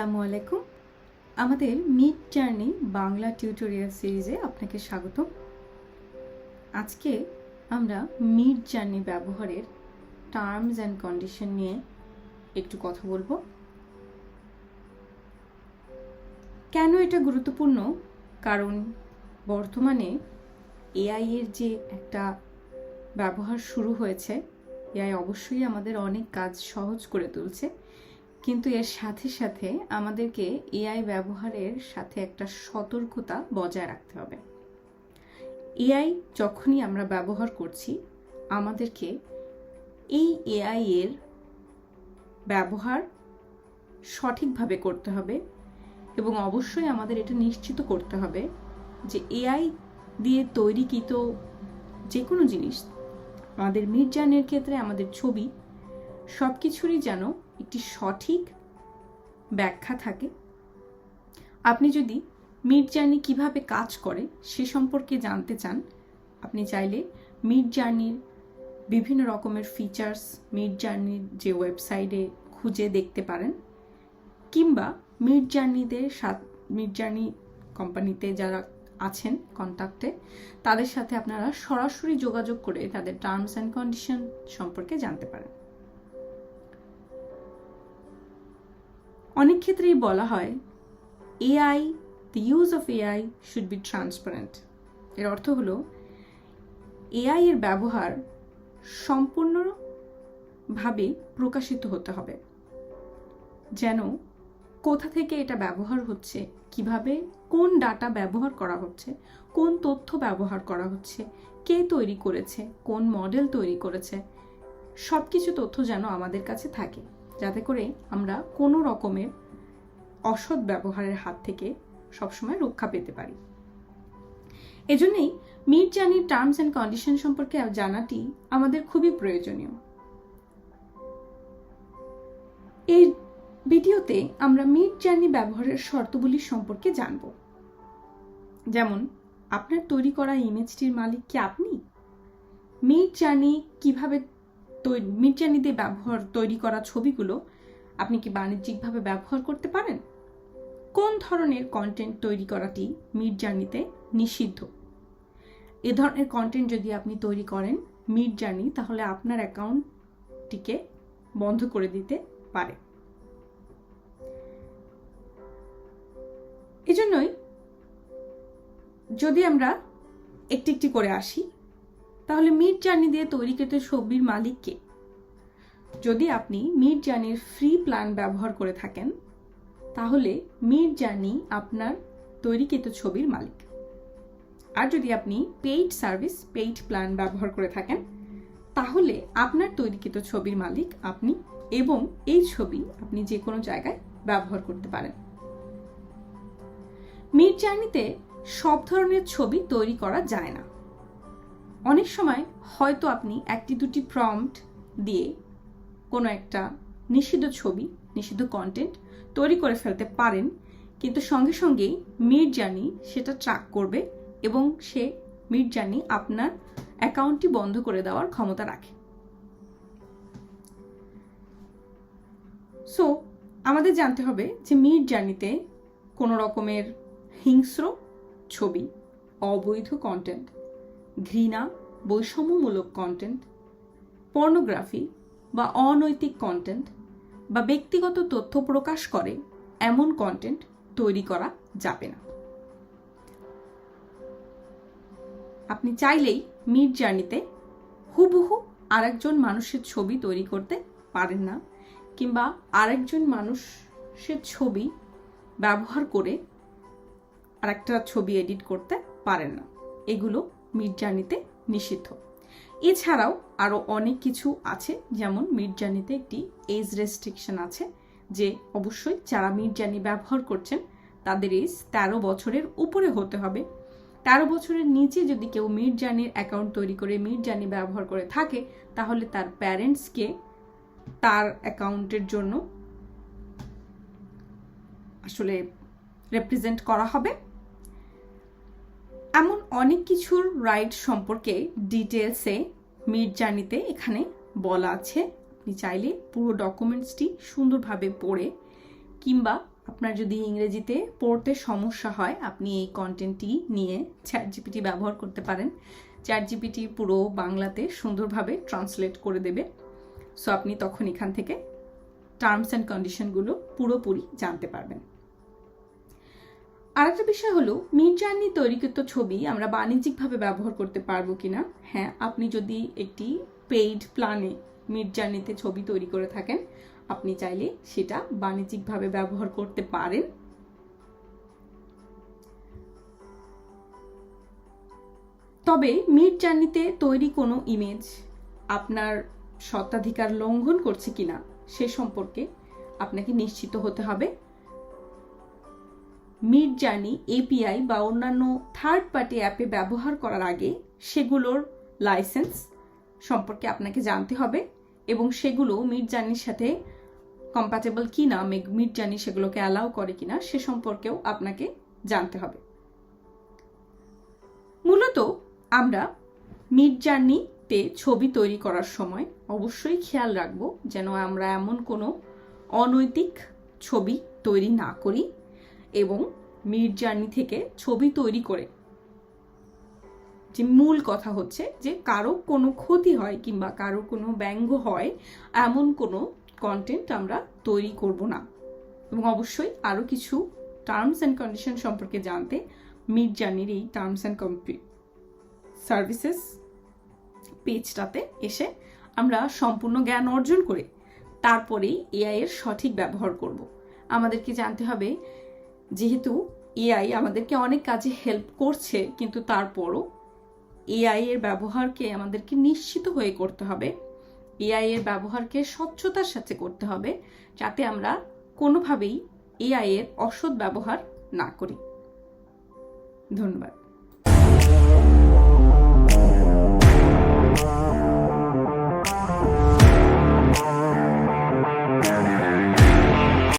আসসালামু আলাইকুম। আমাদের মিড জার্নি বাংলা টিউটোরিয়াল সিরিজে আপনাকে স্বাগতম। আজকে আমরা মিড জার্নি ব্যবহারের টার্মস অ্যান্ড কন্ডিশন নিয়ে একটু কথা বলবো। কেন এটা গুরুত্বপূর্ণ? কারণ বর্তমানে এআই এর যে একটা ব্যবহার শুরু হয়েছে, এআই অবশ্যই আমাদের অনেক কাজ সহজ করে তুলছে, কিন্তু এর সাথে সাথে আমাদেরকে এআই ব্যবহারের সাথে একটা সতর্কতা বজায় রাখতে হবে। এআই যখনই আমরা ব্যবহার করছি, আমাদেরকে এই এআই এর ব্যবহার সঠিকভাবে করতে হবে এবং অবশ্যই আমাদের এটা নিশ্চিত করতে হবে যে এআই দিয়ে তৈরিকৃত যে কোনো জিনিস, আমাদের মিড জার্নির ক্ষেত্রে আমাদের ছবি, সব কিছুরই যেন একটি সঠিক ব্যাখ্যা থাকে। আপনি যদি মিড জার্নি কিভাবে কাজ করে সে সম্পর্কে জানতে চান, আপনি চাইলে মিড জার্নির বিভিন্ন রকমের ফিচার্স মিড জার্নির যে ওয়েবসাইটে খুঁজে দেখতে পারেন, কিংবা মিড জার্নি কোম্পানিতে যারা আছেন কন্ট্যাক্টে, তাদের সাথে আপনারা সরাসরি যোগাযোগ করে তাদের টার্মস অ্যান্ড কন্ডিশন সম্পর্কে জানতে পারেন। অনেক ক্ষেত্রেই বলা হয় AI, the use of AI should be transparent। এর অর্থ হলো এআই এর ব্যবহার সম্পূর্ণভাবে প্রকাশিত হতে হবে, যেন কোথা থেকে এটা ব্যবহার হচ্ছে, কিভাবে, কোন ডাটা ব্যবহার করা হচ্ছে, কোন তথ্য ব্যবহার করা হচ্ছে, কে তৈরি করেছে, কোন মডেল তৈরি করেছে, সব কিছু তথ্য যেন আমাদের কাছে থাকে, যাতে করে আমরা কোনো রকমের অসৎ ব্যবহারের হাত থেকে সবসময় রক্ষা পেতে পারি। এজন্যই মিড জার্নির টার্মস অ্যান্ড কন্ডিশন সম্পর্কে জানাটি আমাদের খুবই প্রয়োজনীয়। এই ভিডিওতে আমরা মিড জার্নি ব্যবহারের শর্তগুলি সম্পর্কে জানব। যেমন, আপনার তৈরি করা ইমেজটির মালিক কি আপনি? মিড জার্নি কিভাবে মিড জার্নিতে তৈরি করা ছবিগুলো আপনি কি বাণিজ্যিকভাবে ব্যবহার করতে পারেন? কোন ধরনের কন্টেন্ট তৈরি করাটি মিড জার্নিতে নিষিদ্ধ? এ ধরনের কন্টেন্ট যদি আপনি তৈরি করেন মিড জার্নি, তাহলে আপনার অ্যাকাউন্টটিকে বন্ধ করে দিতে পারে। এজন্যই যদি আমরা একটি একটি করে আসি, তাহলে মিড জার্নি দিয়ে তৈরিকৃত ছবির মালিক কে? যদি আপনি মিড জার্নির ফ্রি প্ল্যান ব্যবহার করে থাকেন, তাহলে মিড জার্নি আপনার তৈরিকৃত ছবির মালিক। আর যদি আপনি পেইড প্ল্যান ব্যবহার করে থাকেন, তাহলে আপনার তৈরিকৃত ছবির মালিক আপনি, এবং এই ছবি আপনি যে কোনো জায়গায় ব্যবহার করতে পারেন। মিড জার্নিতে সব ধরনের ছবি তৈরি করা যায় না। অনেক সময় হয়তো আপনি একটি দুটি প্রম্পট দিয়ে কোনো একটা নিষিদ্ধ ছবি, নিষিদ্ধ কন্টেন্ট তৈরি করে ফেলতে পারেন, কিন্তু সঙ্গে সঙ্গেই মিড জার্নি সেটা ট্র্যাক করবে এবং সে মিড জার্নি আপনার অ্যাকাউন্টটি বন্ধ করে দেওয়ার ক্ষমতা রাখে। সো আমাদের জানতে হবে যে মিড জার্নিতে কোনো রকমের হিংস্র ছবি, অবৈধ কন্টেন্ট, ঘৃণা, বৈষম্যমূলক কন্টেন্ট, পর্নোগ্রাফি বা অনৈতিক কন্টেন্ট বা ব্যক্তিগত তথ্য প্রকাশ করে এমন কন্টেন্ট তৈরি করা যাবে না। আপনি চাইলেই মিড জার্নিতে হুবহু আরেকজন মানুষের ছবি তৈরি করতে পারেন না, কিংবা আরেকজন মানুষের ছবি ব্যবহার করে আরেকটা ছবি এডিট করতে পারেন না। এগুলো মিড জার্নিতে নিষিদ্ধ। এছাড়াও আরো অনেক কিছু আছে, যেমন মিড জার্নিতে একটি এজ রেস্ট্রিকশন আছে, যে অবশ্যই যারা মিড জার্নি ব্যবহার করছেন তাদের এজ 13 বছরের উপরে হতে হবে। 13 বছরের নিচে যদি কেউ মিড জার্নির অ্যাকাউন্ট তৈরি করে মিড জার্নি ব্যবহার করে থাকে, তাহলে তার প্যারেন্টসকে তার অ্যাকাউন্টের জন্য আসলে রিপ্রেজেন্ট করা হবে। এমন অনেক কিছুর রাইট সম্পর্কে ডিটেলসে মিড জার্নিতে এখানে বলা আছে। আপনি চাইলে পুরো ডকুমেন্টসটি সুন্দরভাবে পড়ে, কিংবা আপনার যদি ইংরেজিতে পড়তে সমস্যা হয় আপনি এই কন্টেন্টটি নিয়ে চ্যাটজিপিটি ব্যবহার করতে পারেন। চ্যাটজিপিটি পুরো বাংলাতে সুন্দরভাবে ট্রান্সলেট করে দেবে। সো আপনি তখন এখান থেকে টার্মস অ্যান্ড কন্ডিশনগুলো পুরোপুরি জানতে পারবেন। আরেকটা বিষয় হলো মিডজার্নি তৈরিকৃত ছবি আমরা বাণিজ্যিকভাবে ব্যবহার করতে পারবো কিনা। হ্যাঁ, আপনি যদি একটি পেইড প্ল্যানে মিডজার্নিতে ছবি তৈরি করে থাকেন আপনি চাইলে সেটা বাণিজ্যিকভাবে ব্যবহার করতে পারেন। তবে মিডজার্নিতে তৈরি কোনো ইমেজ আপনার স্বত্বাধিকার লঙ্ঘন করছে কিনা সে সম্পর্কে আপনাকে নিশ্চিত হতে হবে। মিডজার্নি এপিআই বা অন্যান্য থার্ড পার্টি অ্যাপে ব্যবহার করার আগে সেগুলোর লাইসেন্স সম্পর্কে আপনাকে জানতে হবে এবং সেগুলো মিডজার্নির সাথে কম্প্যাটেবল কিনা, মিডজার্নি সেগুলোকে অ্যালাউ করে কিনা সে সম্পর্কেও আপনাকে জানতে হবে। মূলত আমরা মিডজার্নিতে ছবি তৈরি করার সময় অবশ্যই খেয়াল রাখবো যেন আমরা এমন কোনো অনৈতিক ছবি তৈরি না করি এবং মিডজার্নি থেকে ছবি তৈরি করে যে মূল কথা হচ্ছে যে কারো কোনো ক্ষতি হয় কিংবা কারো কোনো ব্যঙ্গ হয় এমন কোনো কন্টেন্ট আমরা তৈরি করব না। এবং অবশ্যই আরও কিছু টার্মস অ্যান্ড কন্ডিশন সম্পর্কে জানতে মিডজার্নির এই টার্মস অ্যান্ড সার্ভিসেস পেজটাতে এসে আমরা সম্পূর্ণ জ্ঞান অর্জন করে তারপরেই এআই এর সঠিক ব্যবহার করব। আমাদেরকে জানতে হবে যেহেতু এআই আমাদেরকে অনেক কাজে হেল্প করছে কিন্তু তারপরও এআই এর ব্যবহারকে আমাদেরকে নিশ্চিত হয়ে করতে হবে। এআই এর ব্যবহারকে স্বচ্ছতার সাথে করতে হবে যাতে আমরা কোনোভাবেই এআই এর অসৎ ব্যবহার না করি। ধন্যবাদ।